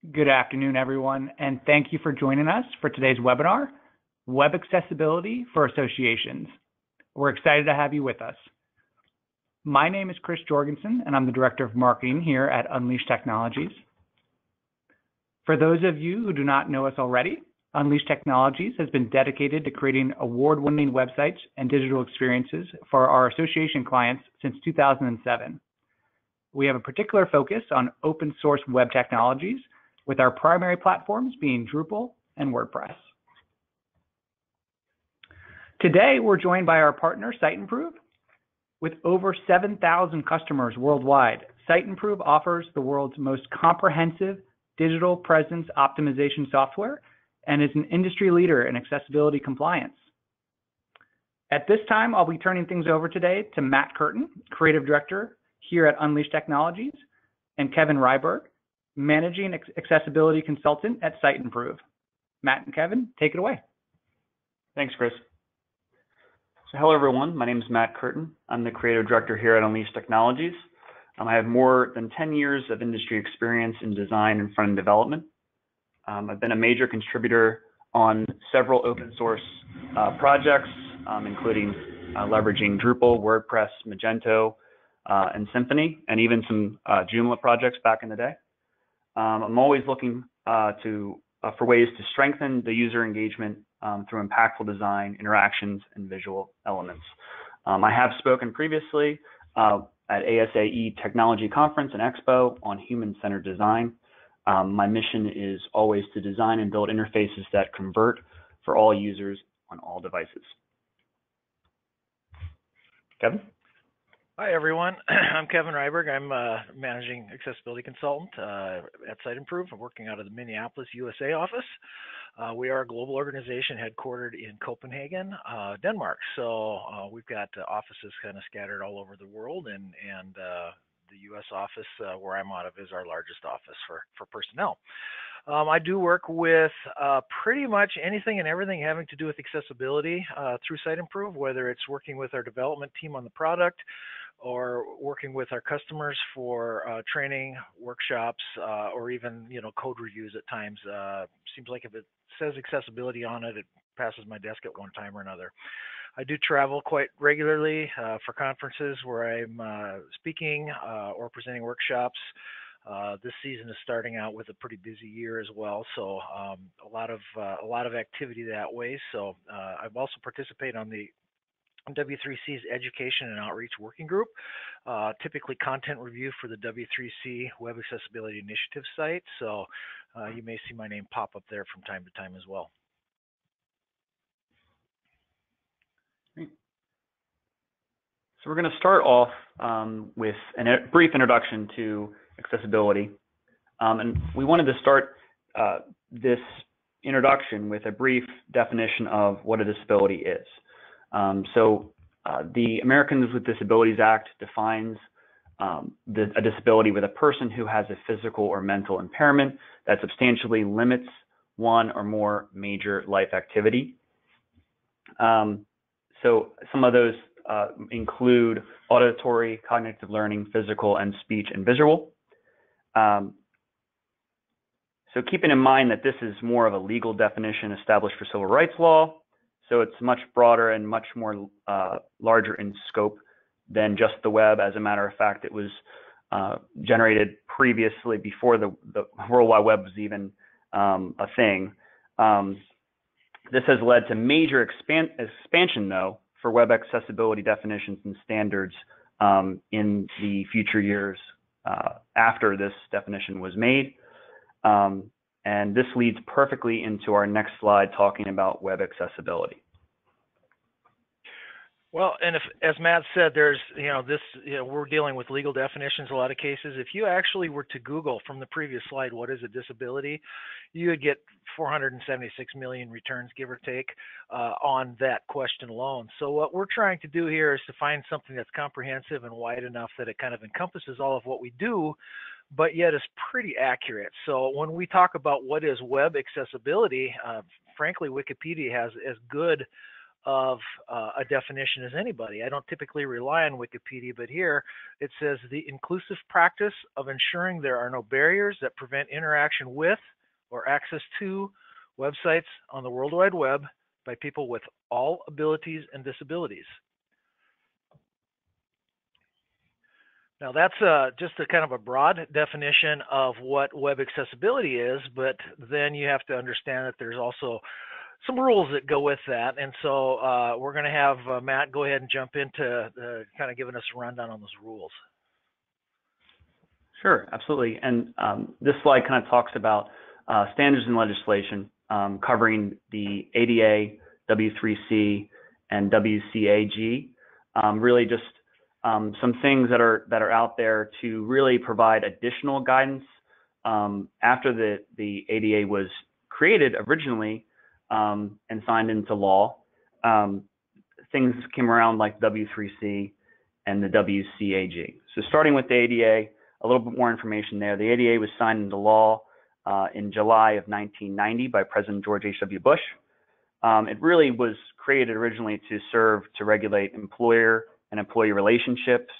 Good afternoon, everyone, and thank you for joining us for today's webinar, Web Accessibility for Associations. We're excited to have you with us. My name is Chris Jorgensen, and I'm the Director of Marketing here at Unleashed Technologies. For those of you who do not know us already, Unleashed Technologies has been dedicated to creating award-winning websites and digital experiences for our association clients since 2007. We have a particular focus on open source web technologies, with our primary platforms being Drupal and WordPress. Today, we're joined by our partner, Siteimprove. With over 7,000 customers worldwide, Siteimprove offers the world's most comprehensive digital presence optimization software and is an industry leader in accessibility compliance. At this time, I'll be turning things over today to Matt Curtin, Creative Director here at Unleashed Technologies, and Kevin Ryberg, Managing Accessibility Consultant at Siteimprove. Matt and Kevin, take it away. Thanks, Chris. So hello, everyone. My name is Matt Curtin. I'm the Creative Director here at Unleashed Technologies. I have more than 10 years of industry experience in design and front-end development. I've been a major contributor on several open source projects, including leveraging Drupal, WordPress, Magento, and Symfony, and even some Joomla projects back in the day. I'm always looking for ways to strengthen the user engagement through impactful design, interactions, and visual elements. I have spoken previously at ASAE Technology Conference and Expo on human-centered design. My mission is always to design and build interfaces that convert for all users on all devices. Kevin? Hi, everyone. I'm Kevin Ryberg. I'm a Managing Accessibility Consultant at Siteimprove. I'm working out of the Minneapolis, USA office. We are a global organization headquartered in Copenhagen, Denmark. So we've got offices kind of scattered all over the world, and the US office where I'm out of is our largest office for personnel. I do work with pretty much anything and everything having to do with accessibility through Siteimprove, whether it's working with our development team on the product or working with our customers for training, workshops, or even code reviews at times. Seems like if it says accessibility on it, it passes my desk at one time or another. I do travel quite regularly for conferences where I'm speaking or presenting workshops. This season is starting out with a pretty busy year as well, so a lot of activity that way. So I've also participated on the W3C's Education and Outreach Working Group, typically content review for the W3C Web Accessibility Initiative site. So you may see my name pop up there from time to time as well. Great. So we're going to start off with a brief introduction to accessibility. And we wanted to start this introduction with a brief definition of what a disability is. The Americans with Disabilities Act defines a disability with a person who has a physical or mental impairment that substantially limits one or more major life activity. So some of those include auditory, cognitive learning, physical, and speech and visual. So keeping in mind that this is more of a legal definition established for civil rights law, so it's much broader and much more larger in scope than just the web. As a matter of fact, it was generated previously before the World Wide Web was even a thing. This has led to major expansion, though, for web accessibility definitions and standards in the future years after this definition was made. And this leads perfectly into our next slide talking about web accessibility. Well, and as Matt said, there's, we're dealing with legal definitions in a lot of cases. If you actually were to Google from the previous slide, what is a disability, you would get 476 million returns, give or take, on that question alone. So what we're trying to do here is to find something that's comprehensive and wide enough that it kind of encompasses all of what we do, but yet is pretty accurate. So when we talk about what is web accessibility, frankly, Wikipedia has as good of a definition as anybody. I don't typically rely on Wikipedia, but here it says the inclusive practice of ensuring there are no barriers that prevent interaction with or access to websites on the World Wide Web by people with all abilities and disabilities. Now that's just a kind of a broad definition of what web accessibility is, but then you have to understand that there's also some rules that go with that. And so we're going to have Matt go ahead and jump into kind of giving us a rundown on those rules. Sure, absolutely. And this slide kind of talks about standards and legislation covering the ADA, W3C, and WCAG. Really just some things that are out there to really provide additional guidance after the ADA was created originally and signed into law. Things came around like W3C and the WCAG. So starting with the ADA, a little bit more information there. The ADA was signed into law in July of 1990 by President George H.W. Bush. It really was created originally to serve to regulate employer and employee relationships,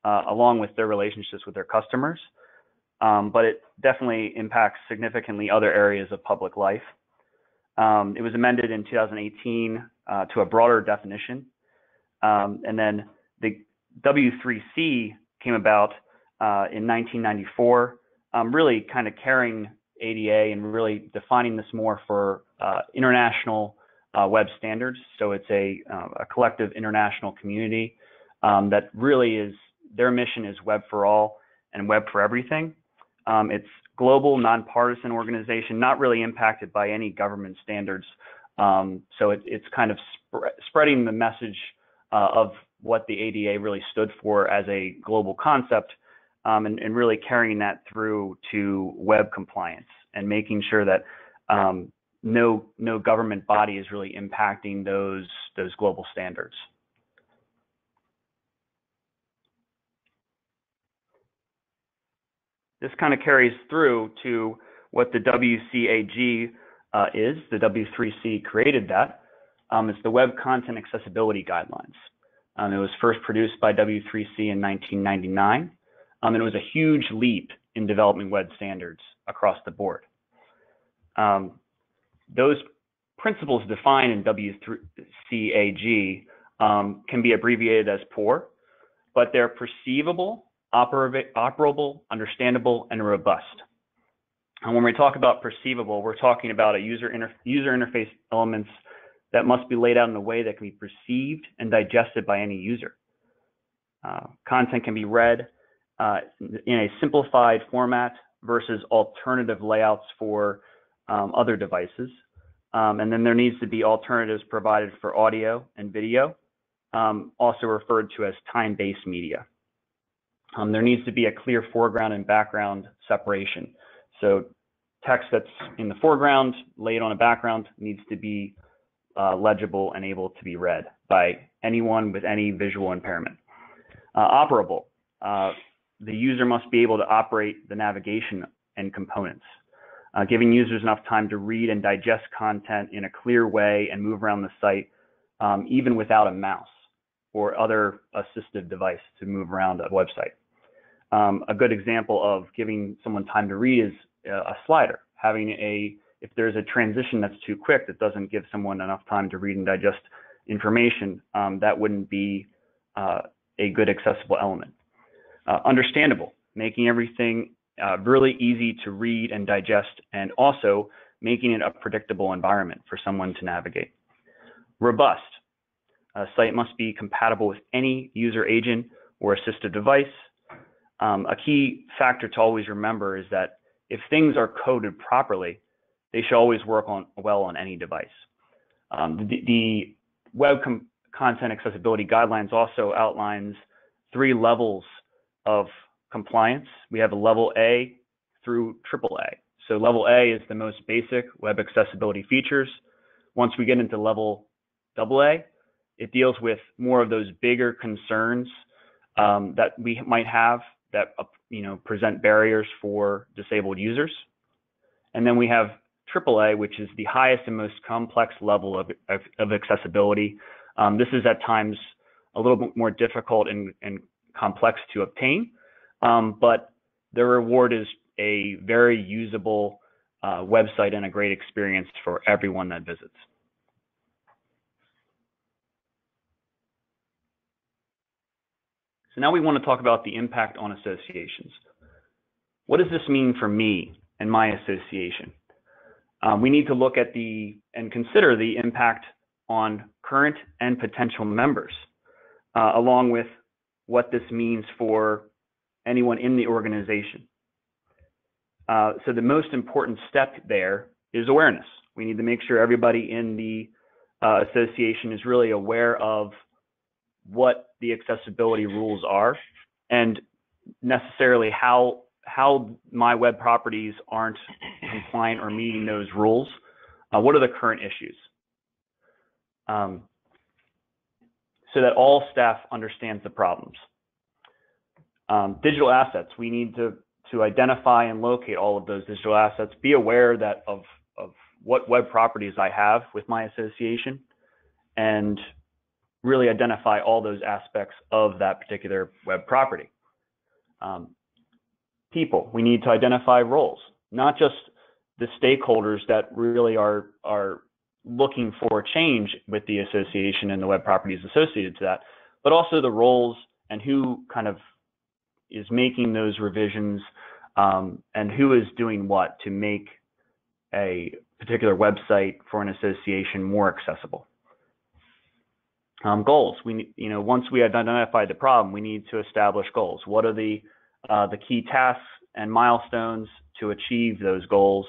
along with their relationships with their customers. But it definitely impacts significantly other areas of public life. It was amended in 2018 to a broader definition. And then the W3C came about in 1994, really kind of carrying ADA and really defining this more for international web standards. So it's a collective international community that really is, their mission is web for all and web for everything. It's global, nonpartisan organization, not really impacted by any government standards. So it's kind of spreading the message of what the ADA really stood for as a global concept, and really carrying that through to web compliance and making sure that no government body is really impacting those global standards. This kind of carries through to what the WCAG is. The W3C created that. It's the Web Content Accessibility Guidelines. It was first produced by W3C in 1999. And it was a huge leap in developing web standards across the board. Those principles defined in WCAG can be abbreviated as POUR, but they're perceivable, operable, understandable, and robust. And when we talk about perceivable, we're talking about a user interface elements that must be laid out in a way that can be perceived and digested by any user. Content can be read in a simplified format versus alternative layouts for other devices. And then there needs to be alternatives provided for audio and video, also referred to as time-based media. There needs to be a clear foreground and background separation. So text that's in the foreground, laid on a background, needs to be legible and able to be read by anyone with any visual impairment. Operable. The user must be able to operate the navigation and components, giving users enough time to read and digest content in a clear way and move around the site, even without a mouse or other assistive device to move around a website. A good example of giving someone time to read is a slider. If there's a transition that's too quick, that doesn't give someone enough time to read and digest information, that wouldn't be a good accessible element. Understandable, making everything really easy to read and digest, and also making it a predictable environment for someone to navigate. Robust. A site must be compatible with any user agent or assistive device. A key factor to always remember is that if things are coded properly, they should always work well on any device. The Web Content Accessibility Guidelines also outlines 3 levels of compliance. We have a level A through AAA. So level A is the most basic web accessibility features. Once we get into level AA, it deals with more of those bigger concerns that we might have that present barriers for disabled users. And then we have AAA, which is the highest and most complex level of accessibility. This is at times a little bit more difficult and complex to obtain, but the reward is a very usable website and a great experience for everyone that visits. So now we want to talk about the impact on associations. What does this mean for me and my association? We need to look at and consider the impact on current and potential members, along with what this means for anyone in the organization. So the most important step there is awareness. We need to make sure everybody in the association is really aware of what the accessibility rules are and necessarily how my web properties aren't compliant or meeting those rules. What are the current issues? So that all staff understands the problems. Digital assets, we need to identify and locate all of those digital assets, be aware of what web properties I have with my association, and really identify all those aspects of that particular web property. People, we need to identify roles, not just the stakeholders that really are looking for change with the association and the web properties associated to that, but also the roles and who kind of is making those revisions and who is doing what to make a particular website for an association more accessible. Goals. Once we identify the problem, we need to establish goals. What are the key tasks and milestones to achieve those goals?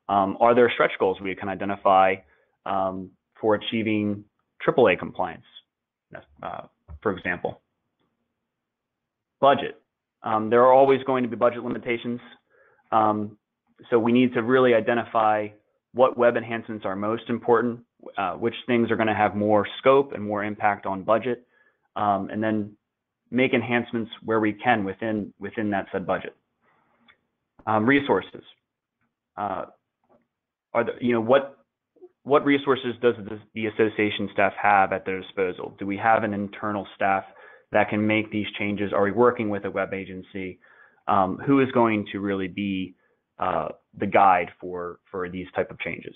Are there stretch goals we can identify for achieving AAA compliance, for example? Budget. There are always going to be budget limitations, so we need to really identify what web enhancements are most important, which things are going to have more scope and more impact on budget, and then make enhancements where we can within that said budget. Resources. What resources does the association staff have at their disposal? Do we have an internal staff that can make these changes? Are we working with a web agency? Who is going to really be the guide for these type of changes?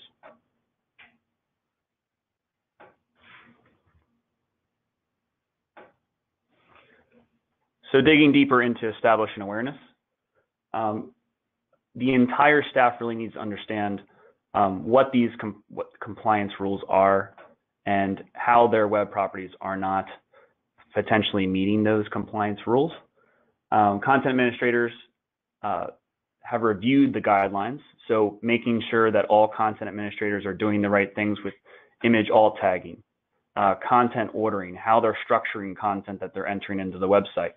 So digging deeper into establishing awareness, the entire staff really needs to understand what these compliance rules are and how their web properties are not potentially meeting those compliance rules. Content administrators have reviewed the guidelines, so making sure that all content administrators are doing the right things with image alt tagging, content ordering, how they're structuring content that they're entering into the website,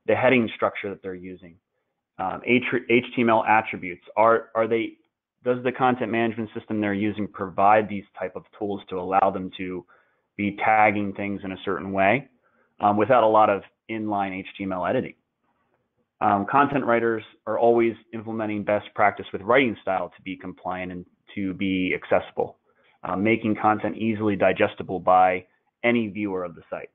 the heading structure that they're using, HTML attributes. Does the content management system they're using provide these type of tools to allow them to be tagging things in a certain way without a lot of inline HTML editing? Content writers are always implementing best practice with writing style to be compliant and to be accessible, making content easily digestible by any viewer of the site.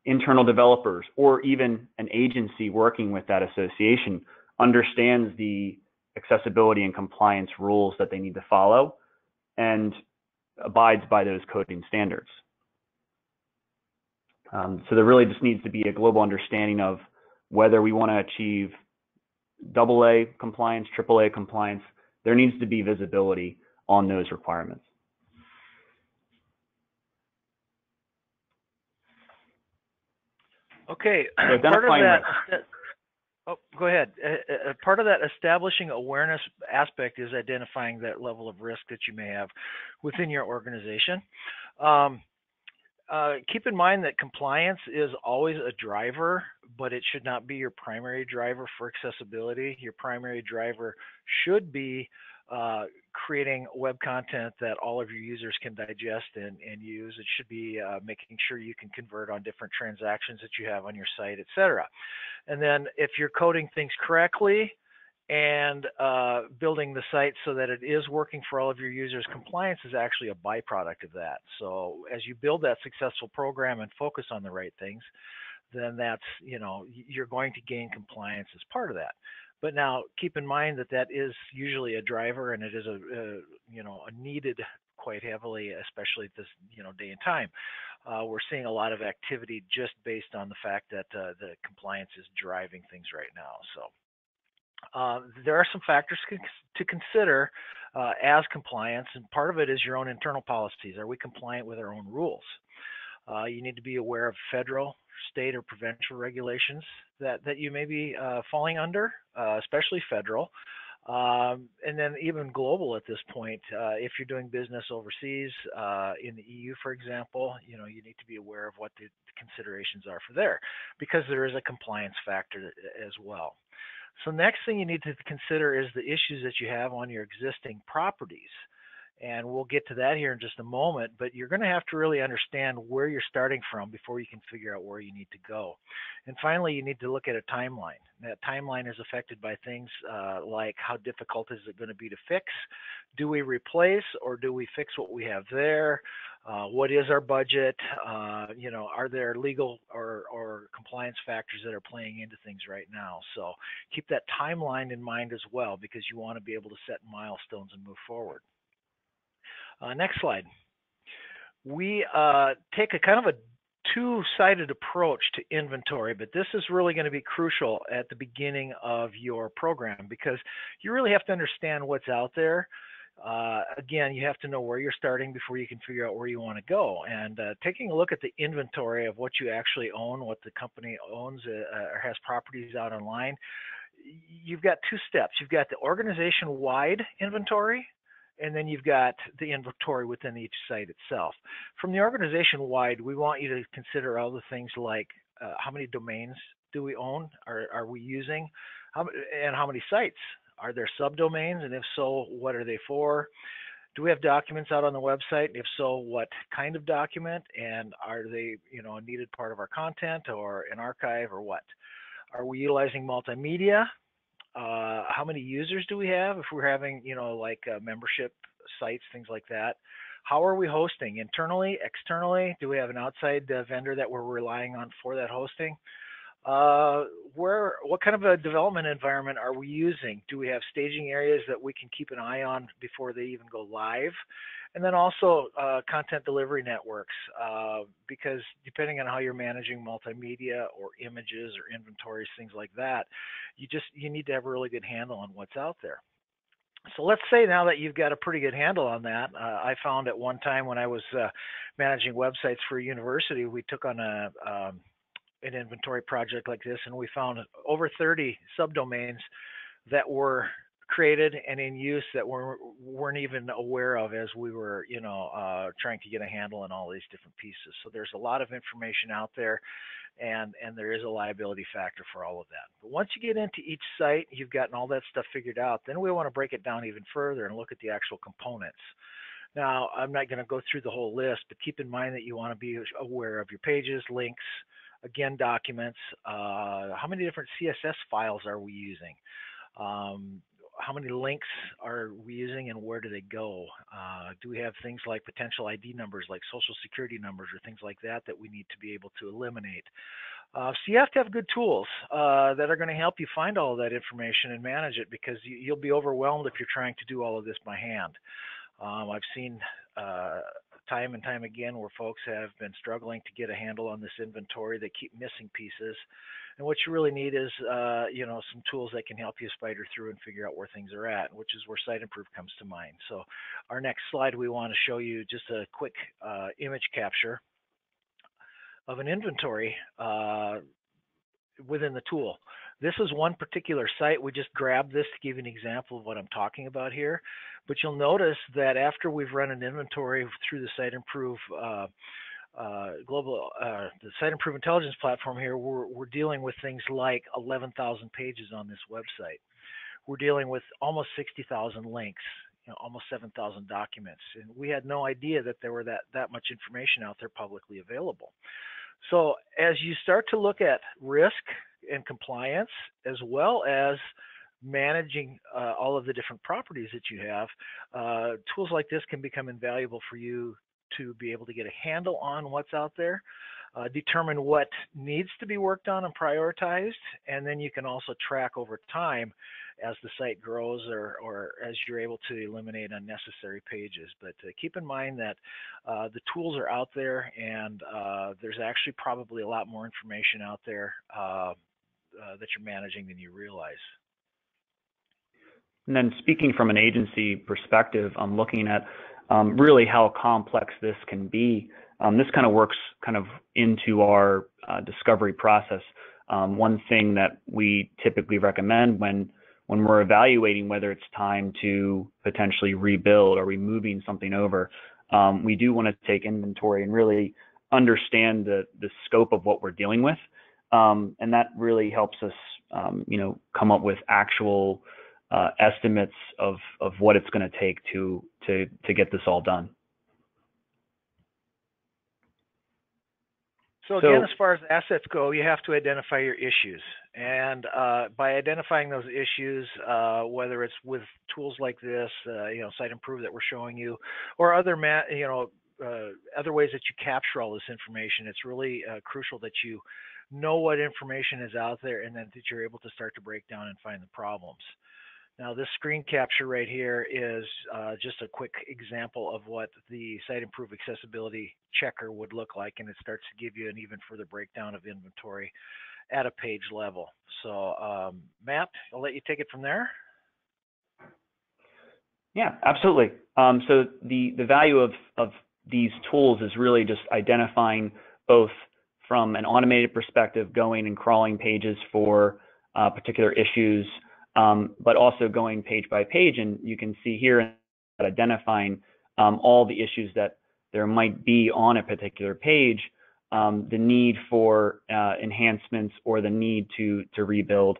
Internal developers or even an agency working with that association understands the accessibility and compliance rules that they need to follow and abides by those coding standards. So there really just needs to be a global understanding of whether we want to achieve AA compliance, AAA compliance. There needs to be visibility on those requirements. Okay, so part of that. Oh, go ahead. Part of that establishing awareness aspect is identifying that level of risk that you may have within your organization. Keep in mind that compliance is always a driver, but it should not be your primary driver for accessibility. Your primary driver should be creating web content that all of your users can digest and use. It should be making sure you can convert on different transactions that you have on your site, etc. And then if you're coding things correctly and building the site so that it is working for all of your users. Compliance is actually a byproduct of that. So as you build that successful program and focus on the right things, then that's, you're going to gain compliance as part of that. But now keep in mind that that is usually a driver, and it is a needed quite heavily, especially at this, day and time. We're seeing a lot of activity just based on the fact that the compliance is driving things right now. So there are some factors to consider as compliance, and part of it is your own internal policies. Are we compliant with our own rules? You need to be aware of federal, state, or provincial regulations that you may be falling under, especially federal. And then even global at this point, if you're doing business overseas, in the EU, for example, you need to be aware of what the considerations are for there, because there is a compliance factor as well. So next thing you need to consider is the issues that you have on your existing properties. And we'll get to that here in just a moment, but you're going to have to really understand where you're starting from before you can figure out where you need to go. And finally, you need to look at a timeline. That timeline is affected by things like how difficult is it going to be to fix? Do we replace or do we fix what we have there? What is our budget? Are there legal or compliance factors that are playing into things right now? So keep that timeline in mind as well, because you want to be able to set milestones and move forward. Next slide. We take a kind of a two-sided approach to inventory, but this is really going to be crucial at the beginning of your program, because you really have to understand what's out there. Again, you have to know where you're starting before you can figure out where you want to go. And taking a look at the inventory of what you actually own, what the company owns or has properties out online, you've got two steps. You've got the organization-wide inventory, and then you've got the inventory within each site itself. From the organization-wide, we want you to consider other things like how many domains do we own, are we using, and how many sites? Are there subdomains, and if so, what are they for? Do we have documents out on the website? If so, what kind of document, and are they a needed part of our content or an archive or what? Are we utilizing multimedia? How many users do we have if we're having, like membership sites, things like that? How are we hosting? Internally, externally? Do we have an outside vendor that we're relying on for that hosting? What kind of a development environment are we using? Do we have staging areas that we can keep an eye on before they even go live? And then also content delivery networks, because depending on how you're managing multimedia or images or inventories, things like that, you need to have a really good handle on what's out there. So let's say now that you've got a pretty good handle on that. I found at one time when I was managing websites for a university, we took on an inventory project like this, and we found over 30 subdomains that were created and in use that weren't even aware of as we were, trying to get a handle on all these different pieces. So there's a lot of information out there, and there is a liability factor for all of that. But once you get into each site, you've gotten all that stuff figured out, then we want to break it down even further and look at the actual components. Now, I'm not going to go through the whole list, but keep in mind that you want to be aware of your pages, links, again, documents, how many different CSS files are we using? How many links are we using and where do they go? Do we have things like potential ID numbers, like social security numbers or things like that we need to be able to eliminate? So you have to have good tools that are going to help you find all of that information and manage it, because you'll be overwhelmed if you're trying to do all of this by hand. I've seen time and time again where folks have been struggling to get a handle on this inventory. They keep missing pieces. And what you really need is, some tools that can help you spider through and figure out where things are at, which is where Siteimprove comes to mind. So our next slide, we want to show you just a quick image capture of an inventory within the tool. This is one particular site. We just grabbed this to give you an example of what I'm talking about here. But you'll notice that after we've run an inventory through the Siteimprove the Siteimprove intelligence platform here, we're dealing with things like 11,000 pages on this website. We're dealing with almost 60,000 links, almost 7,000 documents. And we had no idea that there were that much information out there publicly available. So as you start to look at risk and compliance, as well as managing all of the different properties that you have, tools like this can become invaluable for you to be able to get a handle on what's out there, determine what needs to be worked on and prioritized, and then you can also track over time as the site grows or as you're able to eliminate unnecessary pages. But keep in mind that the tools are out there, and there's actually probably a lot more information out there that you're managing than you realize. And then speaking from an agency perspective, I'm looking at really how complex this can be. This kind of works kind of into our discovery process. One thing that we typically recommend when we're evaluating whether it's time to potentially rebuild or removing something over, we do want to take inventory and really understand the scope of what we're dealing with. And that really helps us, come up with actual estimates of what it's going to take to get this all done. So again, as far as assets go, you have to identify your issues. And by identifying those issues, whether it's with tools like this, Siteimprove that we're showing you, or other other ways that you capture all this information, it's really crucial that you know what information is out there and then that you're able to start to break down and find the problems. Now, this screen capture right here is just a quick example of what the Siteimprove accessibility checker would look like, and it starts to give you an even further breakdown of inventory at a page level. So, Matt, I'll let you take it from there. Yeah, absolutely. So the value of these tools is really just identifying both from an automated perspective, going and crawling pages for particular issues, but also going page by page, and you can see here identifying all the issues that there might be on a particular page, the need for enhancements or the need to rebuild,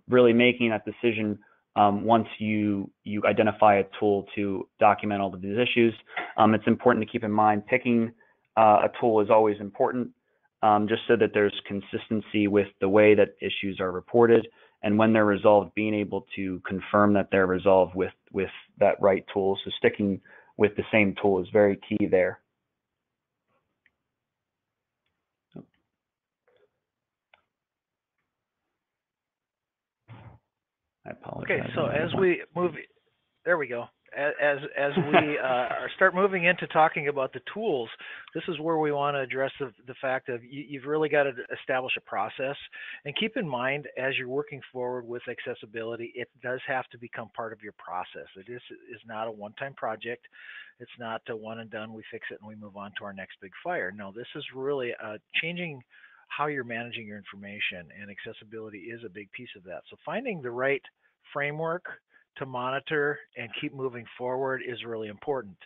really making that decision once you identify a tool to document all of these issues. It's important to keep in mind picking a tool is always important, just so that there's consistency with the way that issues are reported, and when they're resolved, being able to confirm that they're resolved with that right tool. So sticking with the same tool is very key there. I apologize. Okay, so as we move, there we go. As we start moving into talking about the tools, this is where we want to address the fact of you've really got to establish a process. And keep in mind, as you're working forward with accessibility, it does have to become part of your process. It is not a one-time project. It's not a one and done, we fix it and we move on to our next big fire. No, this is really changing how you're managing your information, and accessibility is a big piece of that. So finding the right framework to monitor and keep moving forward is really important.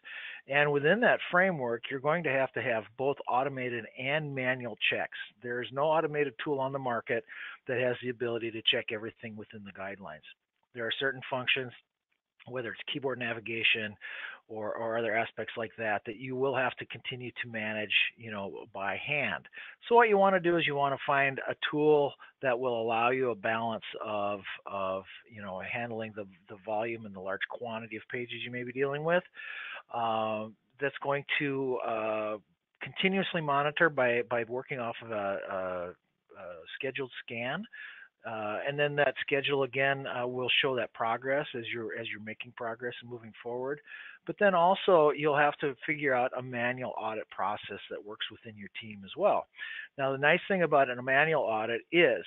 And within that framework, you're going to have both automated and manual checks. There's no automated tool on the market that has the ability to check everything within the guidelines. There are certain functions, whether it's keyboard navigation or other aspects like that, that you will have to continue to manage, by hand. So what you want to do is you want to find a tool that will allow you a balance of handling the volume and the large quantity of pages you may be dealing with. That's going to continuously monitor by working off of a scheduled scan. And then that schedule again will show that progress as you're making progress and moving forward. But then also you'll have to figure out a manual audit process that works within your team as well. Now the nice thing about a manual audit is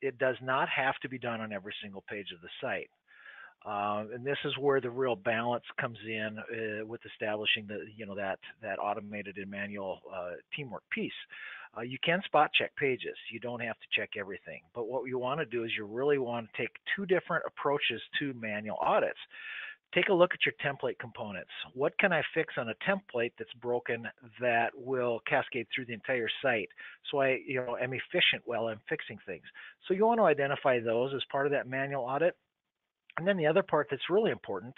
it does not have to be done on every single page of the site. And this is where the real balance comes in with establishing that automated and manual teamwork piece. You can spot check pages. You don't have to check everything. But what you want to do is you really want to take two different approaches to manual audits. Take a look at your template components. What can I fix on a template that's broken that will cascade through the entire site so I am efficient while I'm fixing things? So you want to identify those as part of that manual audit. And then the other part that's really important,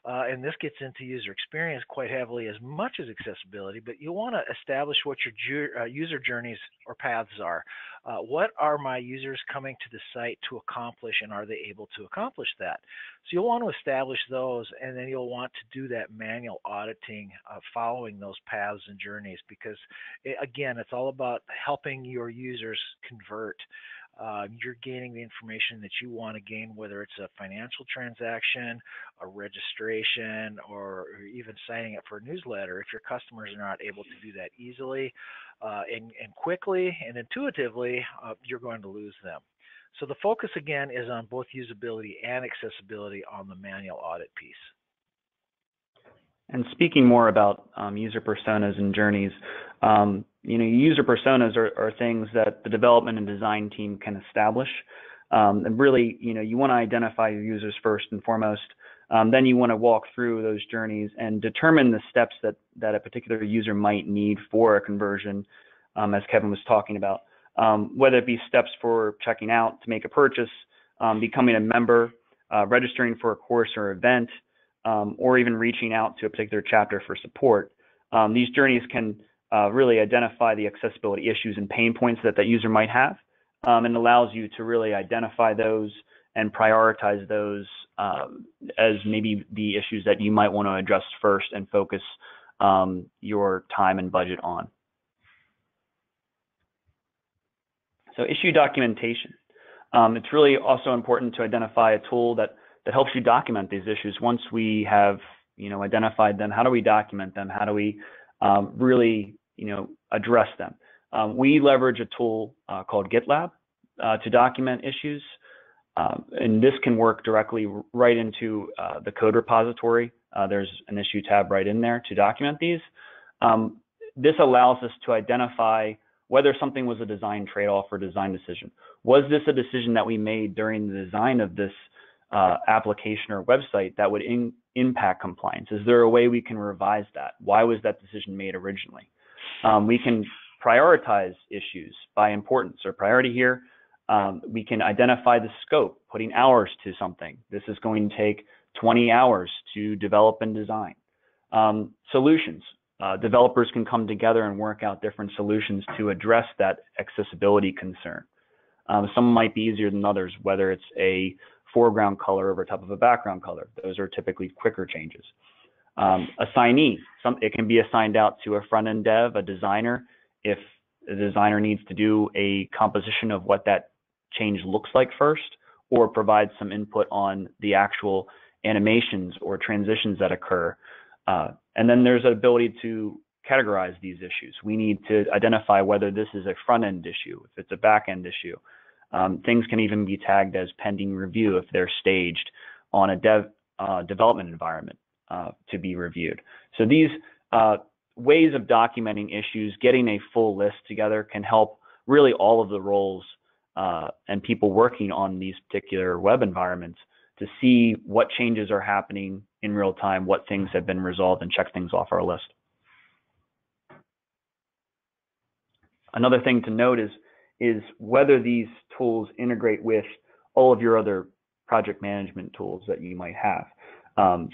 and this gets into user experience quite heavily as much as accessibility, but you want to establish what your user journeys or paths are. What are my users coming to the site to accomplish, and are they able to accomplish that? So you'll want to establish those, and then you'll want to do that manual auditing following those paths and journeys, because again, it's all about helping your users convert. You're gaining the information that you want to gain, whether it's a financial transaction, a registration, or even signing up for a newsletter. If your customers are not able to do that easily and quickly and intuitively, you're going to lose them. So the focus again is on both usability and accessibility on the manual audit piece. And speaking more about user personas and journeys, user personas are things that the development and design team can establish. And really, you want to identify your users first and foremost. Then you want to walk through those journeys and determine the steps that a particular user might need for a conversion, as Kevin was talking about, whether it be steps for checking out to make a purchase, becoming a member, registering for a course or event, or even reaching out to a particular chapter for support. These journeys can really identify the accessibility issues and pain points that user might have, and allows you to really identify those and prioritize those as maybe the issues that you might want to address first and focus your time and budget on. So issue documentation. It's really also important to identify a tool that helps you document these issues. Once we have identified them, how do we document them? How do we really address them? We leverage a tool called GitLab to document issues, and this can work directly right into the code repository. There's an issue tab right in there to document these. This allows us to identify whether something was a design trade-off or design decision. Was this a decision that we made during the design of this application or website that would impact compliance? Is there a way we can revise that? Why was that decision made originally? We can prioritize issues by importance or priority here. We can identify the scope, putting hours to something. This is going to take 20 hours to develop and design. Solutions. Developers can come together and work out different solutions to address that accessibility concern. Some might be easier than others, whether it's a foreground color over top of a background color. Those are typically quicker changes. Assignee, it can be assigned out to a front-end dev, a designer, if the designer needs to do a composition of what that change looks like first, or provide some input on the actual animations or transitions that occur. And then there's an ability to categorize these issues. We need to identify whether this is a front-end issue, if it's a back-end issue. Things can even be tagged as pending review if they're staged on a development environment to be reviewed. So these ways of documenting issues, getting a full list together, can help really all of the roles and people working on these particular web environments to see what changes are happening in real time, what things have been resolved, and check things off our list. Another thing to note is whether these tools integrate with all of your other project management tools that you might have,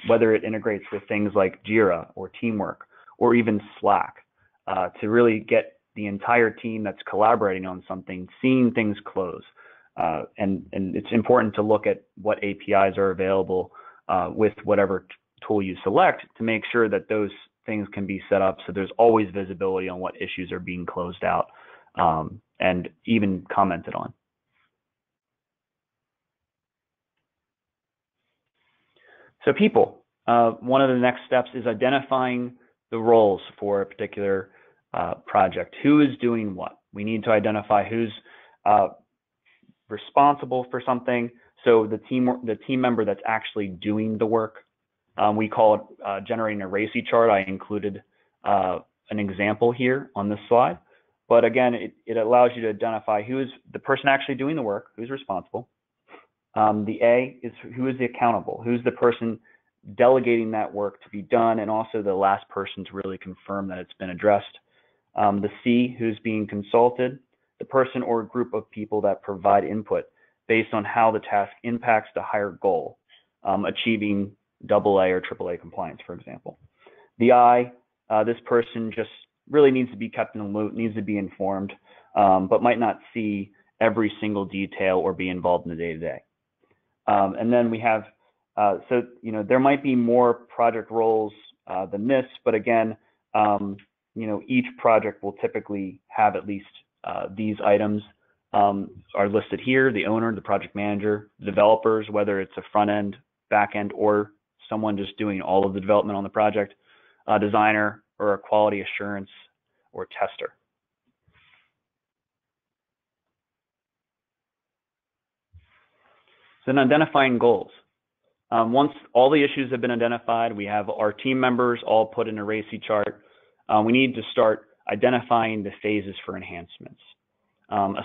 whether it integrates with things like Jira or Teamwork or even Slack, to really get the entire team that's collaborating on something, seeing things close. And it's important to look at what APIs are available with whatever tool you select to make sure that those things can be set up so there's always visibility on what issues are being closed out and even commented on. So people, one of the next steps is identifying the roles for a particular project. Who is doing what? We need to identify who's responsible for something. So the team member that's actually doing the work. We call it generating a RACI chart. I included an example here on this slide. But again, it allows you to identify who is the person actually doing the work, who's responsible. The A is who is the accountable, who's the person delegating that work to be done, and also the last person to really confirm that it's been addressed. The C, who's being consulted, the person or group of people that provide input based on how the task impacts the higher goal. achieving AA or AAA compliance, for example. The I, this person just really needs to be kept in the loop, needs to be informed, but might not see every single detail or be involved in the day-to-day. And then we have, so there might be more project roles than this, but again, each project will typically have at least these items are listed here: the owner, the project manager, the developers, whether it's a front end, back end, or someone just doing all of the development on the project, a designer, or a quality assurance or tester. So then identifying goals. Once all the issues have been identified, we have our team members all put in a RACI chart. We need to start identifying the phases for enhancements.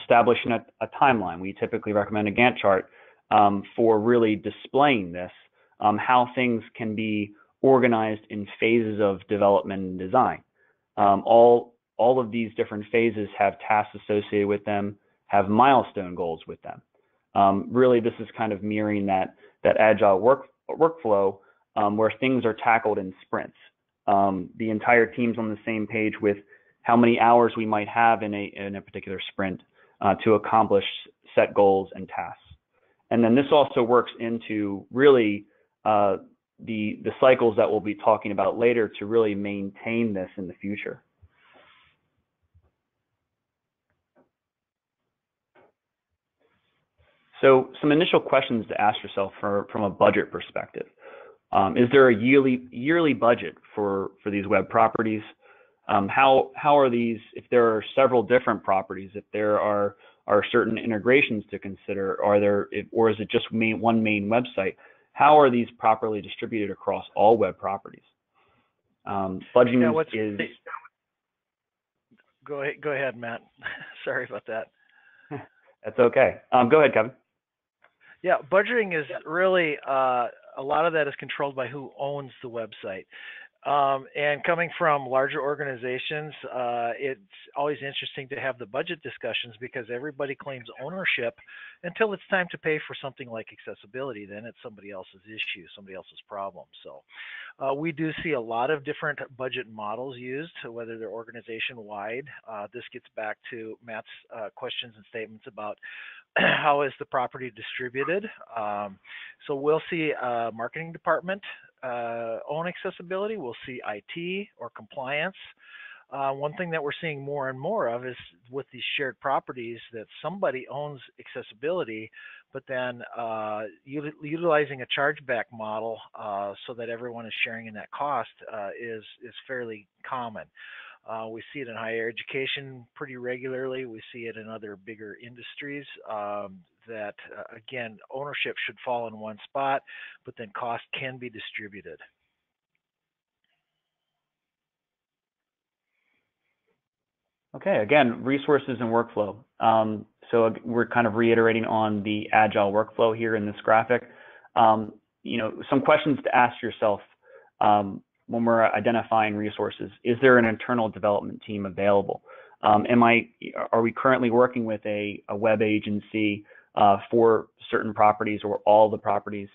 Establishing a timeline. We typically recommend a Gantt chart for really displaying this, how things can be organized in phases of development and design. All of these different phases have tasks associated with them, have milestone goals with them. Really, this is kind of mirroring that agile workflow where things are tackled in sprints. The entire team's on the same page with how many hours we might have in a particular sprint to accomplish set goals and tasks. And then this also works into really the cycles that we'll be talking about later to really maintain this in the future. So some initial questions to ask yourself from a budget perspective. Is there a yearly budget for these web properties? How are these, if there are several different properties, if there are certain integrations to consider, or is it just one main website? How are these properly distributed across all web properties? Budgeting is... Go ahead, Matt. Sorry about that. That's okay. Go ahead, Kevin. Yeah, budgeting is really, a lot of that is controlled by who owns the website. And coming from larger organizations, it's always interesting to have the budget discussions because everybody claims ownership until it's time to pay for something like accessibility. Then it's somebody else's issue, somebody else's problem. So we do see a lot of different budget models used, whether they're organization-wide. This gets back to Matt's questions and statements about how is the property distributed. So we'll see a marketing department own accessibility. We'll see IT or compliance. One thing that we're seeing more and more of is with these shared properties that somebody owns accessibility, but then utilizing a chargeback model so that everyone is sharing in that cost is fairly common. We see it in higher education pretty regularly. We see it in other bigger industries that, again, ownership should fall in one spot, but then cost can be distributed. Okay, again, resources and workflow. So we're kind of reiterating on the agile workflow here in this graphic. Some questions to ask yourself when we're identifying resources. Is there an internal development team available? Are we currently working with a web agency for certain properties or all the properties?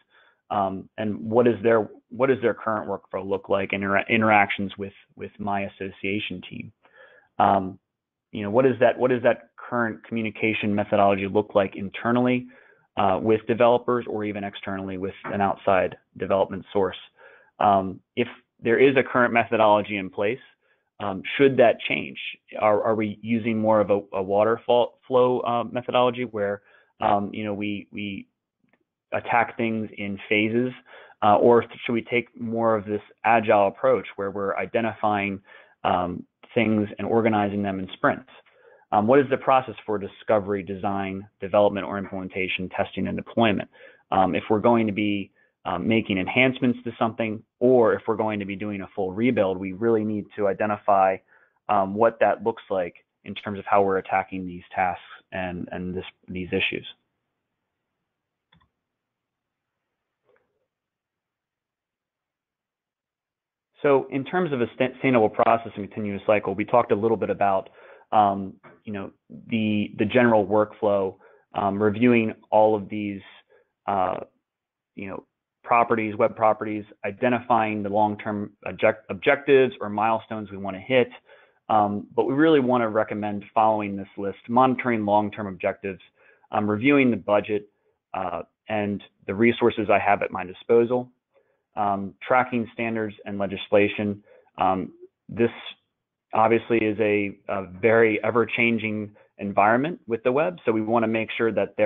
And what is their current workflow look like in interactions with my association team? What is that current communication methodology look like internally with developers or even externally with an outside development source? If there is a current methodology in place, should that change? Are we using more of a waterfall flow methodology where we attack things in phases, or should we take more of this agile approach where we're identifying things and organizing them in sprints? What is the process for discovery, design, development, or implementation, testing, and deployment? If we're going to be making enhancements to something, or if we're going to be doing a full rebuild, we really need to identify what that looks like in terms of how we're attacking these tasks and these issues. So in terms of a sustainable process and continuous cycle, we talked a little bit about the general workflow, reviewing all of these properties, web properties, identifying the long-term objectives or milestones we want to hit. But we really want to recommend following this list, monitoring long-term objectives, reviewing the budget and the resources I have at my disposal, tracking standards and legislation. This obviously is a very ever-changing environment with the web, so we want to make sure that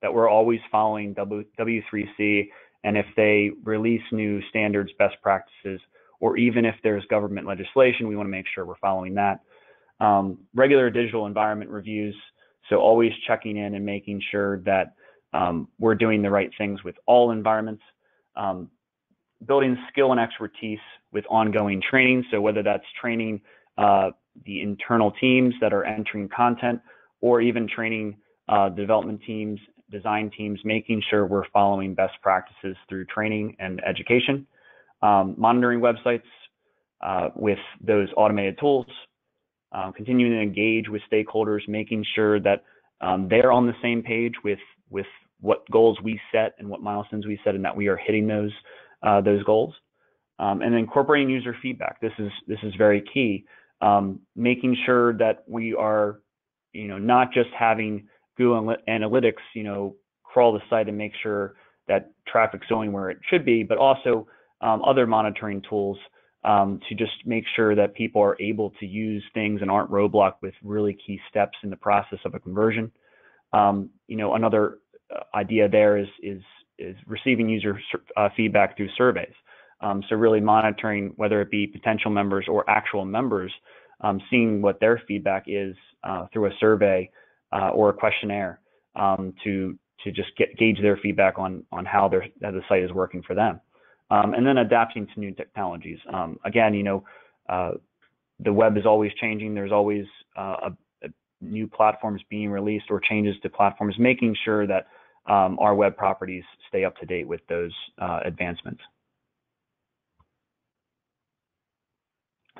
we're always following W3C, and if they release new standards, best practices, or even if there's government legislation, we want to make sure we're following that. Regular digital environment reviews, so always checking in and making sure that we're doing the right things with all environments. Building skill and expertise with ongoing training, so whether that's training the internal teams that are entering content, or even training development teams, design teams, making sure we're following best practices through training and education. Monitoring websites with those automated tools, continuing to engage with stakeholders, making sure that they're on the same page with what goals we set and what milestones we set, and that we are hitting those goals. And incorporating user feedback. This is very key. Making sure that we are, not just having Google Analytics, crawl the site and make sure that traffic's going where it should be, but also other monitoring tools to just make sure that people are able to use things and aren't roadblocked with really key steps in the process of a conversion. Another idea there is receiving user feedback through surveys. So really monitoring whether it be potential members or actual members, seeing what their feedback is through a survey or a questionnaire to just gauge their feedback on how the site is working for them. And then adapting to new technologies. Again, the web is always changing. There's always new platforms being released or changes to platforms, making sure that our web properties stay up to date with those advancements.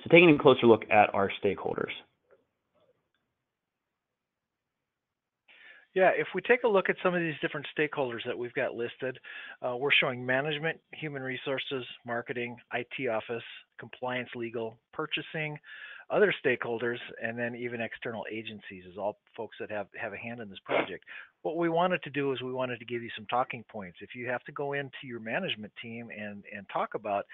So taking a closer look at our stakeholders. Yeah, if we take a look at some of these different stakeholders that we've got listed, we're showing management, human resources, marketing, IT office, compliance, legal, purchasing, other stakeholders, and then even external agencies as all folks that have a hand in this project. What we wanted to do is we wanted to give you some talking points. If you have to go into your management team and talk about,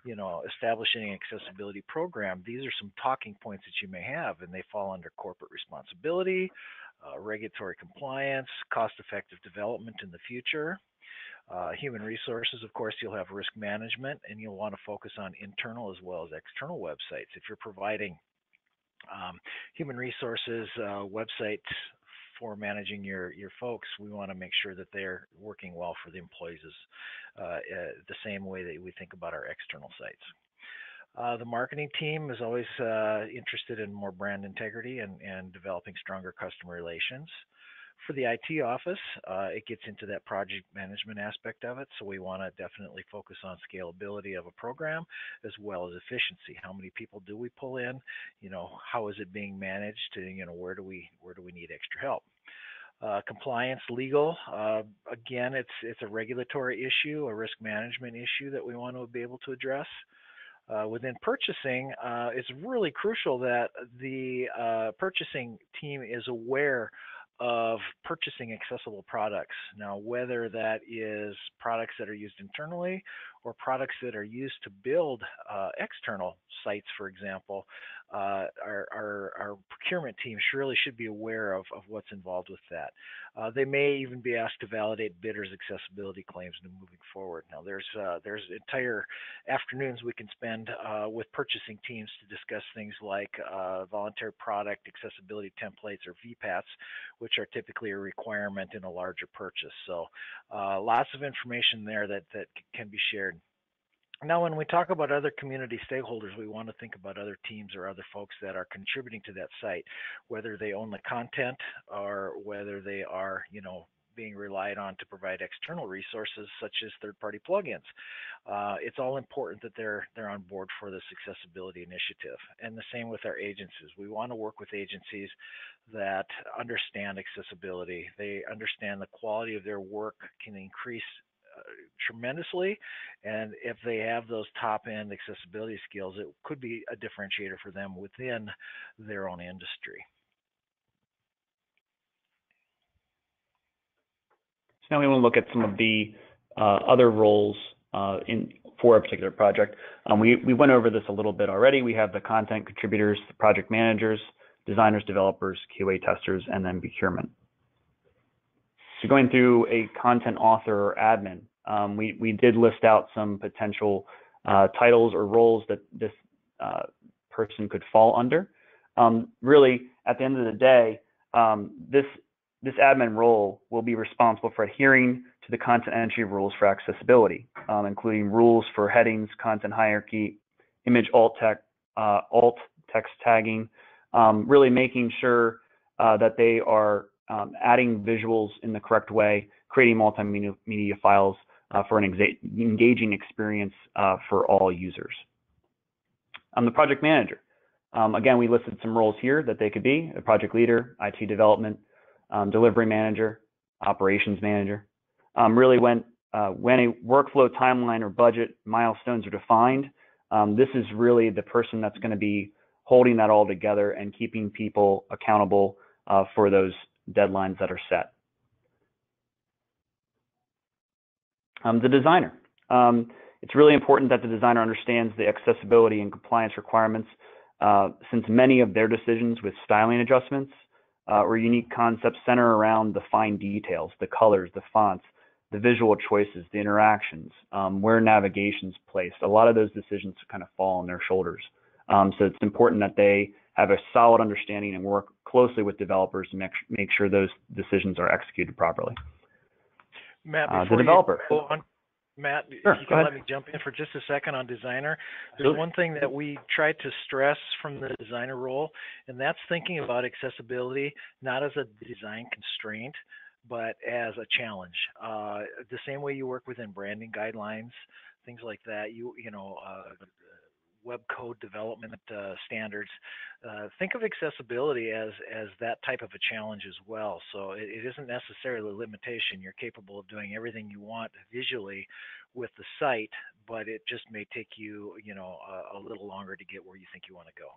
establishing an accessibility program, these are some talking points that you may have, and they fall under corporate responsibility, regulatory compliance, cost-effective development in the future. Human resources, of course, you'll have risk management, and you'll want to focus on internal as well as external websites. If you're providing human resources websites for managing your folks, we want to make sure that they're working well for the employees the same way that we think about our external sites. The marketing team is always interested in more brand integrity and developing stronger customer relations. For the IT office, it gets into that project management aspect of it, so we want to definitely focus on scalability of a program as well as efficiency. How many people do we pull in? How is it being managed? Where do we need extra help? Compliance, legal, again, it's a regulatory issue, a risk management issue that we want to be able to address. Within purchasing, it's really crucial that the purchasing team is aware of purchasing accessible products. Now, whether that is products that are used internally or products that are used to build external sites, for example, our procurement team surely should be aware of what's involved with that. They may even be asked to validate bidders' accessibility claims moving forward. Now, there's entire afternoons we can spend with purchasing teams to discuss things like voluntary product accessibility templates or VPATs, which are typically a requirement in a larger purchase. So lots of information there that can be shared. Now, when we talk about other community stakeholders, we want to think about other teams or other folks that are contributing to that site, whether they own the content or whether they are, being relied on to provide external resources such as third-party plugins. It's all important that they're on board for this accessibility initiative. And the same with our agencies. We want to work with agencies that understand accessibility. They understand the quality of their work can increase tremendously. And if they have those top-end accessibility skills, it could be a differentiator for them within their own industry. So now we want to look at some of the other roles for a particular project. We went over this a little bit already. We have the content contributors, the project managers, designers, developers, QA testers, and then procurement. So going through a content author or admin, we did list out some potential titles or roles that this person could fall under. Really, at the end of the day, this admin role will be responsible for adhering to the content entry rules for accessibility, including rules for headings, content hierarchy, image alt text tagging, really making sure that they are adding visuals in the correct way, creating multimedia files for an engaging experience for all users. The project manager. Again, we listed some roles here that they could be: a project leader, IT development, delivery manager, operations manager. Really when a workflow timeline or budget milestones are defined, this is really the person that's going to be holding that all together and keeping people accountable for those deadlines that are set. The designer. It's really important that the designer understands the accessibility and compliance requirements, since many of their decisions with styling adjustments or unique concepts center around the fine details, the colors, the fonts, the visual choices, the interactions, where navigation's placed. A lot of those decisions kind of fall on their shoulders. So it's important that they have a solid understanding and work closely with developers to make sure those decisions are executed properly. Matt, the developer. Matt, Sure, if you can let me jump in for just a second on designer. There's one thing that we try to stress from the designer role, and that's thinking about accessibility not as a design constraint, but as a challenge. The same way you work within branding guidelines, things like that, web code development standards. Think of accessibility as that type of a challenge as well. So it isn't necessarily a limitation. You're capable of doing everything you want visually with the site, but it just may take you, a little longer to get where you think you want to go.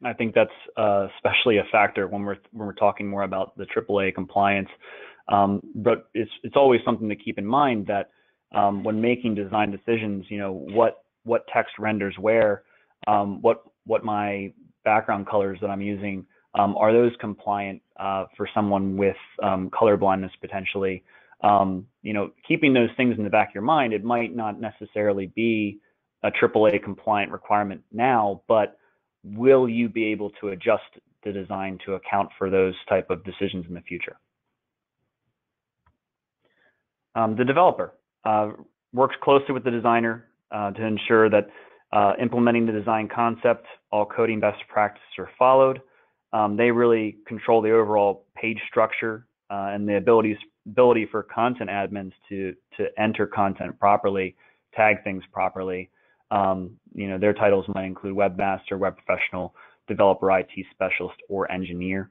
I think that's especially a factor when we're talking more about the AAA compliance. But it's always something to keep in mind that when making design decisions, what text renders where, what my background colors that I'm using, are those compliant for someone with color blindness potentially? Keeping those things in the back of your mind, it might not necessarily be a AAA compliant requirement now, but will you be able to adjust the design to account for those type of decisions in the future? The developer works closely with the designer to ensure that implementing the design concept, all coding best practices are followed. They really control the overall page structure and the ability for content admins to enter content properly, tag things properly. Their titles might include webmaster, web professional, developer, IT specialist, or engineer.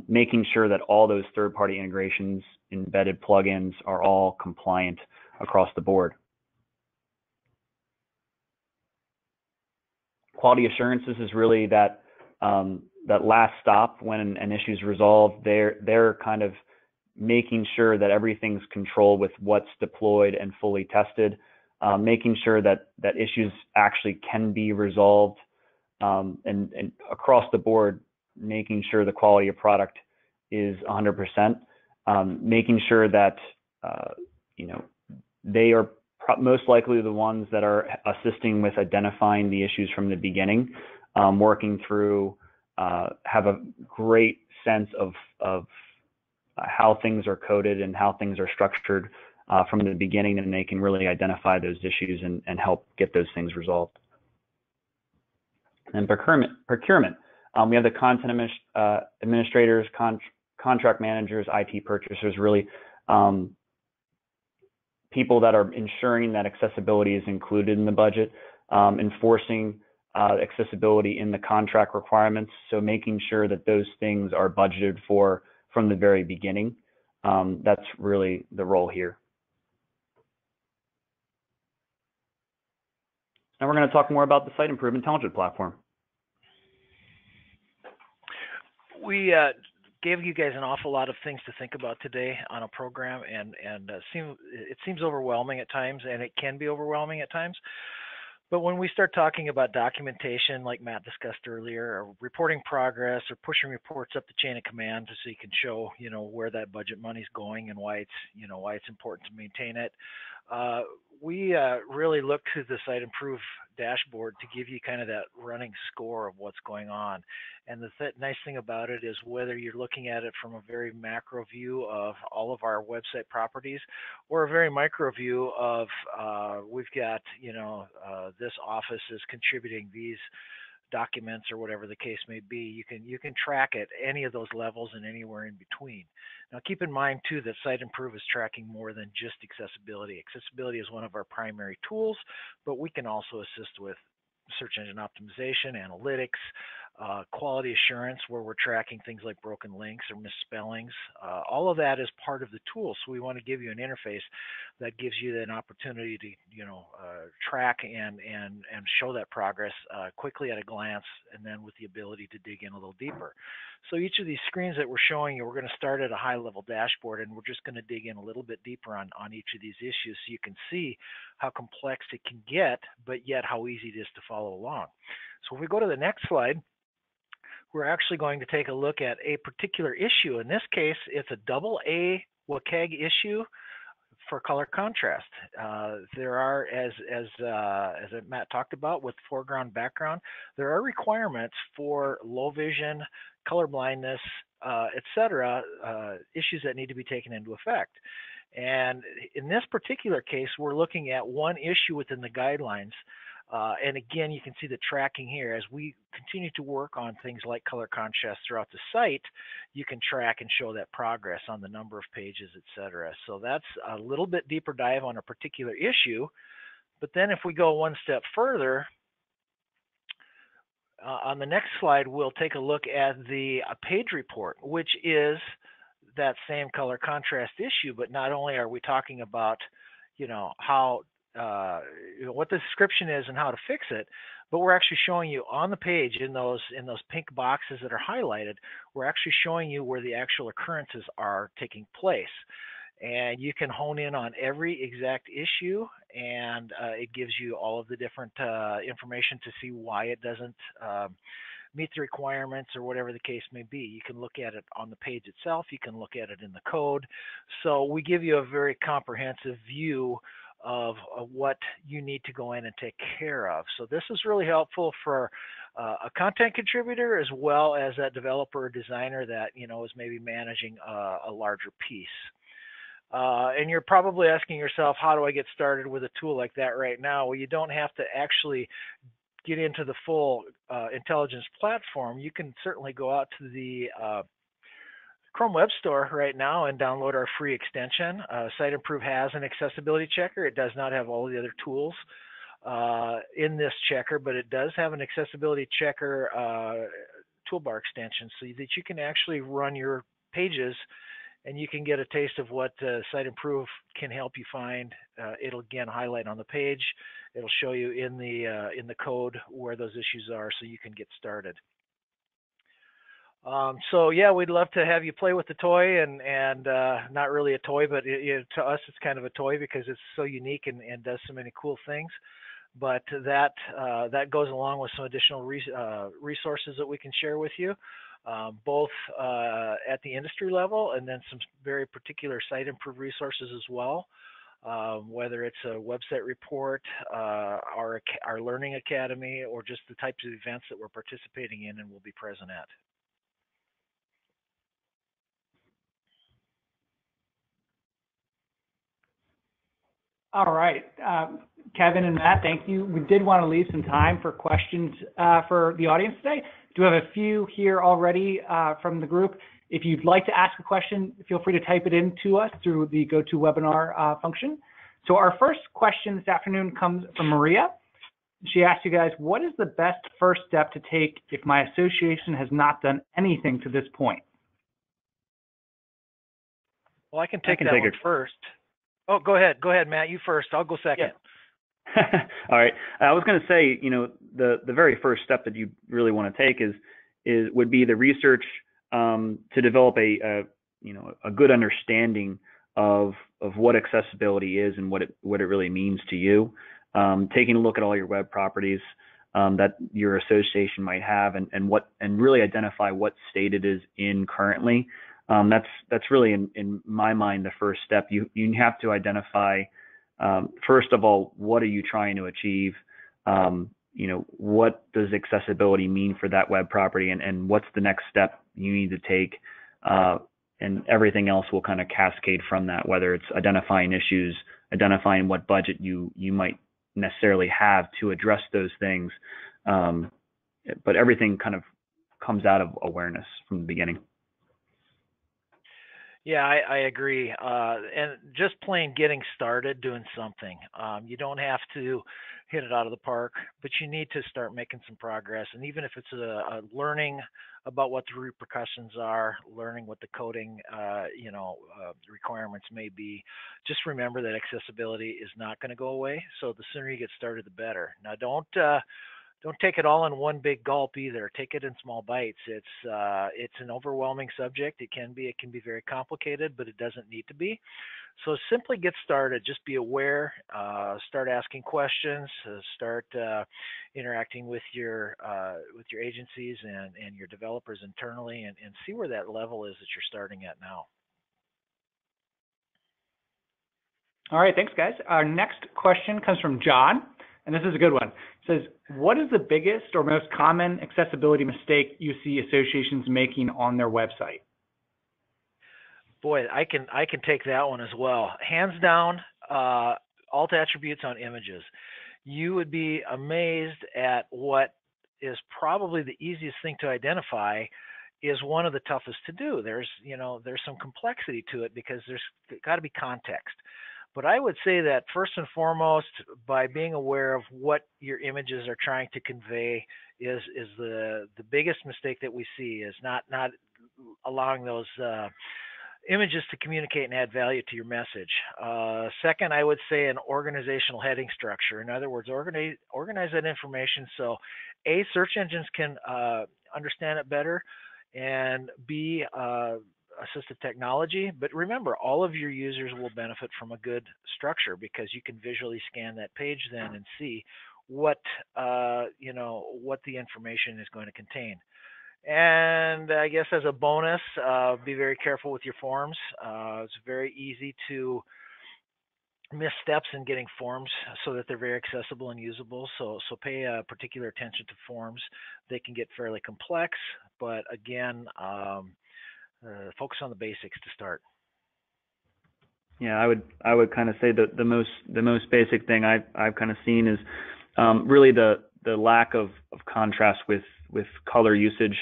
Making sure that all those third-party integrations, embedded plugins are all compliant across the board. Quality assurances is really that last stop when an issue is resolved. They're kind of making sure that everything's controlled with what's deployed and fully tested, making sure that issues actually can be resolved, and across the board, making sure the quality of product is 100%, making sure that they are most likely the ones that are assisting with identifying the issues from the beginning, working through, have a great sense of how things are coded and how things are structured from the beginning, and they can really identify those issues and help get those things resolved. And procurement. We have the content administrators, contract managers, IT purchasers, really people that are ensuring that accessibility is included in the budget, enforcing accessibility in the contract requirements, so making sure that those things are budgeted for from the very beginning. That's really the role here. Now we're going to talk more about the Siteimprove Intelligent Platform. We gave you guys an awful lot of things to think about today on a program, and it seems overwhelming at times, and it can be overwhelming at times. But when we start talking about documentation, like Matt discussed earlier, or reporting progress, or pushing reports up the chain of command so you can show, where that budget money's going and why it's important to maintain it, we really look to the Siteimprove dashboard to give you kind of that running score of what's going on. And the nice thing about it is whether you're looking at it from a very macro view of all of our website properties, or a very micro view of we've got, this office is contributing these documents or whatever the case may be, you can track at any of those levels and anywhere in between. Now keep in mind too that Siteimprove is tracking more than just accessibility. Accessibility is one of our primary tools, but we can also assist with search engine optimization, analytics, quality assurance, where we're tracking things like broken links or misspellings. All of that is part of the tool. So we want to give you an interface that gives you an opportunity to, track and show that progress quickly at a glance, and then with the ability to dig in a little deeper. So each of these screens that we're showing you, we're going to start at a high-level dashboard, and we're just going to dig in a little bit deeper on each of these issues so you can see how complex it can get, but yet how easy it is to follow along. So if we go to the next slide, we're actually going to take a look at a particular issue. In this case, it's a double A WCAG issue for color contrast. There are, as Matt talked about with foreground, background, there are requirements for low vision, color blindness, etc., issues that need to be taken into effect. And in this particular case, we're looking at one issue within the guidelines. And again, you can see the tracking here. As we continue to work on things like color contrast throughout the site, you can track and show that progress on the number of pages, etc. So that's a little bit deeper dive on a particular issue. But then if we go one step further, on the next slide, we'll take a look at the page report, which is that same color contrast issue. But not only are we talking about, how what the description is and how to fix it, but we're actually showing you on the page in those pink boxes that are highlighted, we're actually showing you where the actual occurrences are taking place. And you can hone in on every exact issue, and it gives you all of the different information to see why it doesn't meet the requirements or whatever the case may be. You can look at it on the page itself, you can look at it in the code. So we give you a very comprehensive view of what you need to go in and take care of. So this is really helpful for a content contributor as well as that developer or designer that is maybe managing a larger piece. And you're probably asking yourself, how do I get started with a tool like that right now? Well, you don't have to actually get into the full intelligence platform. You can certainly go out to the Chrome Web Store right now and download our free extension. Siteimprove has an accessibility checker. It does not have all the other tools in this checker, but it does have an accessibility checker toolbar extension so that you can actually run your pages and you can get a taste of what Siteimprove can help you find. It'll again highlight on the page. It'll show you in the code where those issues are so you can get started. So yeah, we'd love to have you play with the toy, and not really a toy, but to us it's kind of a toy because it's so unique and does so many cool things. But that goes along with some additional resources that we can share with you, both at the industry level and then some very particular Siteimprove resources as well. Whether it's a website report, our Learning Academy, or just the types of events that we're participating in and will be present at. All right, Kevin and Matt, thank you. We did want to leave some time for questions for the audience today. Do have a few here already from the group. If you'd like to ask a question, feel free to type it in to us through the GoToWebinar function. So our first question this afternoon comes from Maria. She asked you guys, what is the best first step to take if my association has not done anything to this point? Well, I can I take can that take one first. Oh, go ahead. Go ahead, Matt. You first. I'll go second. Yeah. All right. I was going to say, the very first step that you really want to take would be the research to develop a good understanding of what accessibility is and what it really means to you. Taking a look at all your web properties that your association might have, and really identify what state it is in currently. That's really in my mind the first step. You have to identify first of all, what are you trying to achieve? What does accessibility mean for that web property, and what's the next step you need to take? And everything else will kind of cascade from that, whether it's identifying issues, identifying what budget you might necessarily have to address those things. But everything kind of comes out of awareness from the beginning. Yeah, I agree. And just plain getting started doing something. You don't have to hit it out of the park, but you need to start making some progress. And even if it's a learning about what the repercussions are, learning what the coding, requirements may be, just remember that accessibility is not going to go away. So the sooner you get started, the better. Now, don't take it all in one big gulp either. Take it in small bites. It's an overwhelming subject. It can be very complicated, but it doesn't need to be. So simply get started. Just be aware. Start asking questions. Start interacting with your agencies and your developers internally, and see where that level is that you're starting at now. All right, thanks, guys. Our next question comes from John, and this is a good one. It says, what is the biggest or most common accessibility mistake you see associations making on their website? Boy, I can take that one as well. Hands down, alt attributes on images. You would be amazed at what is probably the easiest thing to identify is one of the toughest to do. There's some complexity to it because there's got to be context. But I would say that first and foremost, by being aware of what your images are trying to convey is the biggest mistake that we see is not allowing those images to communicate and add value to your message. Second, I would say an organizational heading structure. In other words, organize that information so A, search engines can understand it better, and B, assistive technology. But remember, all of your users will benefit from a good structure because you can visually scan that page then and see what the information is going to contain. And I guess as a bonus, be very careful with your forms. It's very easy to miss steps in getting forms so that they're very accessible and usable. So pay particular attention to forms. They can get fairly complex, but again, focus on the basics to start. Yeah, I would kind of say that the most basic thing I've kind of seen is really the lack of contrast with color usage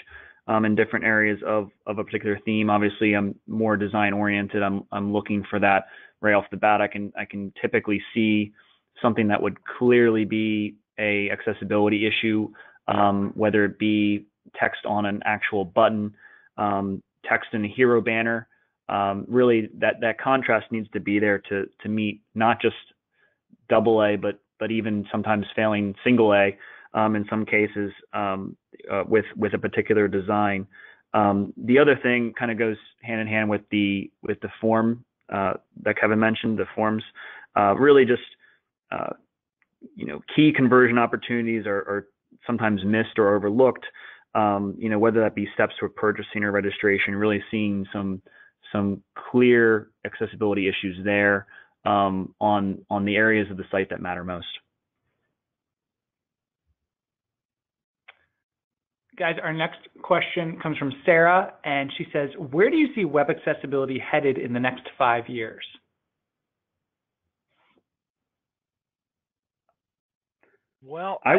in different areas of a particular theme. Obviously, I'm more design oriented. I'm looking for that right off the bat. I can typically see something that would clearly be a accessibility issue, whether it be text on an actual button, text in a hero banner. Really, that contrast needs to be there to meet not just AA, but even sometimes failing single A in some cases with a particular design. The other thing kind of goes hand in hand with the form that Kevin mentioned. The forms really just key conversion opportunities are sometimes missed or overlooked. Whether that be steps toward purchasing or registration, really seeing some clear accessibility issues there on the areas of the site that matter most. Guys, our next question comes from Sarah, and she says, where do you see web accessibility headed in the next 5 years? Well, I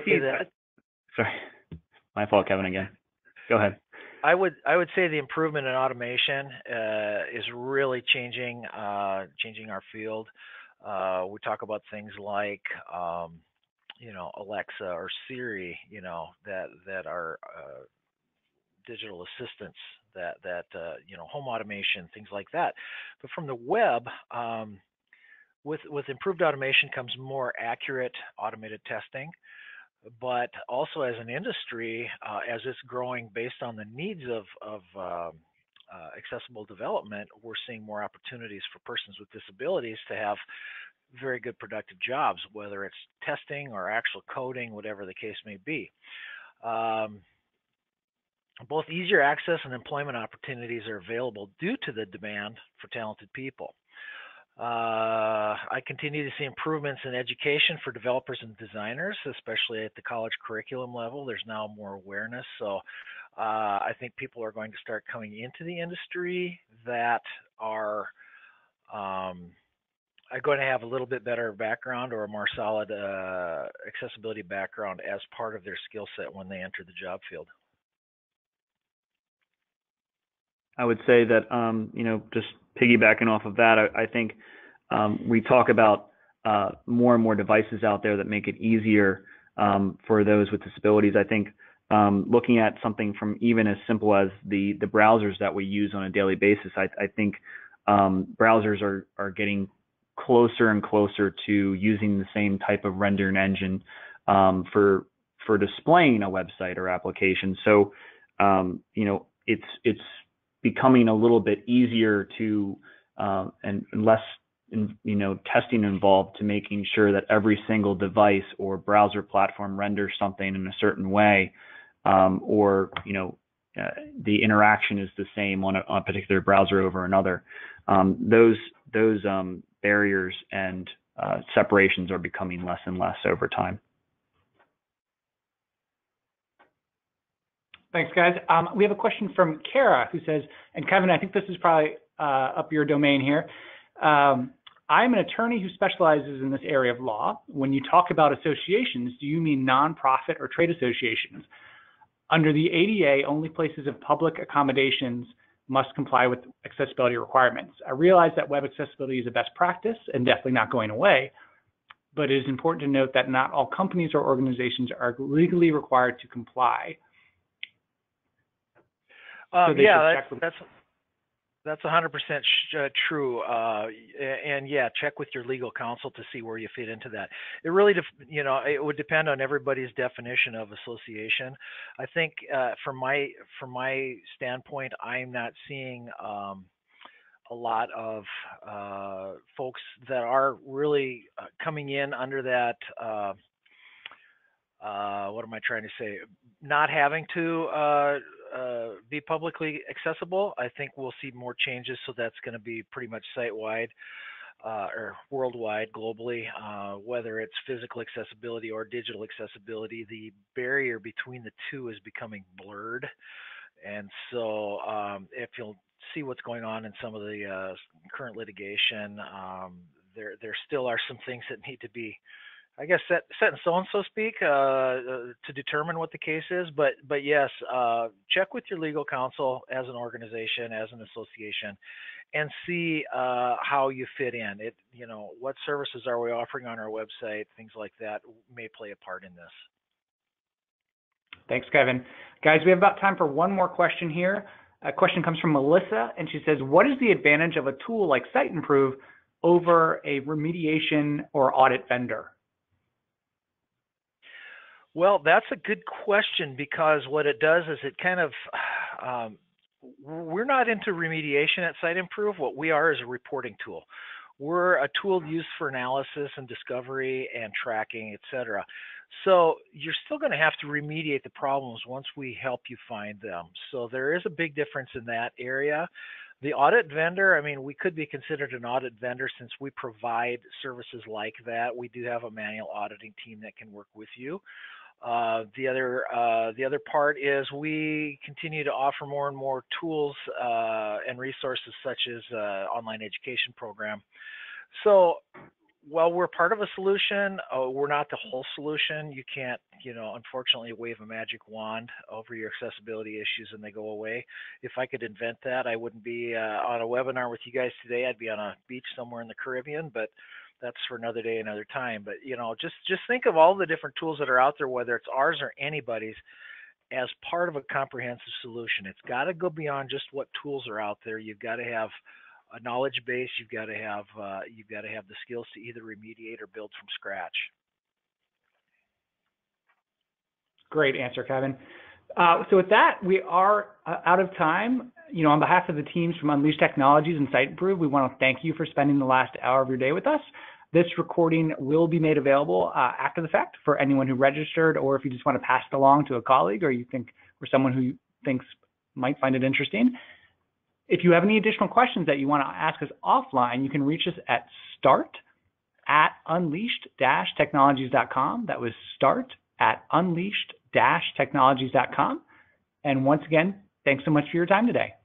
see that. Sorry, my fault, Kevin, again. Go ahead. I would say the improvement in automation is really changing our field. We talk about things like Alexa or Siri, that are digital assistants home automation, things like that. But from the web, with improved automation comes more accurate automated testing. But also as an industry, as it's growing based on the needs of accessible development, we're seeing more opportunities for persons with disabilities to have very good productive jobs, whether it's testing or actual coding, whatever the case may be. Both easier access and employment opportunities are available due to the demand for talented people. I continue to see improvements in education for developers and designers, especially at the college curriculum level. There's now more awareness. So I think people are going to start coming into the industry that are going to have a little bit better background or a more solid accessibility background as part of their skill set when they enter the job field. I would say that, just piggybacking off of that, I think we talk about more and more devices out there that make it easier for those with disabilities. I think looking at something from even as simple as the browsers that we use on a daily basis, I think browsers are getting closer and closer to using the same type of rendering engine for displaying a website or application. So, it's becoming a little bit easier to and less testing involved to making sure that every single device or browser platform renders something in a certain way, or the interaction is the same on a particular browser over another. Those barriers and separations are becoming less and less over time. Thanks, guys. We have a question from Kara who says, and Kevin, I think this is probably up your domain here. I'm an attorney who specializes in this area of law. When you talk about associations, do you mean nonprofit or trade associations? Under the ADA, only places of public accommodations must comply with accessibility requirements. I realize that web accessibility is a best practice and definitely not going away, but it is important to note that not all companies or organizations are legally required to comply. That's 100% true. And yeah, check with your legal counsel to see where you fit into that. It really, it would depend on everybody's definition of association. I think from my standpoint, I'm not seeing a lot of folks that are really coming in under that. What am I trying to say? Not having to be publicly accessible. I think we'll see more changes, so that's going to be pretty much site-wide or worldwide, globally, whether it's physical accessibility or digital accessibility. The barrier between the two is becoming blurred, and so if you'll see what's going on in some of the current litigation, there still are some things that need to be, I guess, set in stone, so to speak, to determine what the case is. But yes, check with your legal counsel as an organization, as an association, and see how you fit in. What services are we offering on our website? Things like that may play a part in this. Thanks, Kevin. Guys, we have about time for one more question here. A question comes from Melissa, and she says, what is the advantage of a tool like Siteimprove over a remediation or audit vendor? Well, that's a good question, because what it does is it kind of, we're not into remediation at Siteimprove. What we are is a reporting tool. We're a tool used for analysis and discovery and tracking, etc. So you're still going to have to remediate the problems once we help you find them. So there is a big difference in that area. The audit vendor, we could be considered an audit vendor since we provide services like that. We do have a manual auditing team that can work with you. The other part is we continue to offer more and more tools and resources, such as online education program. So while we're part of a solution, we're not the whole solution. You can't, unfortunately, wave a magic wand over your accessibility issues and they go away. If I could invent that, I wouldn't be on a webinar with you guys today. I'd be on a beach somewhere in the Caribbean, but that's for another day, another time. But just think of all the different tools that are out there, whether it's ours or anybody's, as part of a comprehensive solution. It's got to go beyond just what tools are out there. You've got to have a knowledge base. You've got to have the skills to either remediate or build from scratch. Great answer, Kevin. So with that, we are out of time. On behalf of the teams from Unleashed Technologies and Siteimprove, we want to thank you for spending the last hour of your day with us. This recording will be made available after the fact for anyone who registered, or if you just want to pass it along to a colleague or someone who you thinks might find it interesting. If you have any additional questions that you want to ask us offline, you can reach us at start@unleashed-technologies.com. That was start@unleashed-technologies.com. And once again, thanks so much for your time today.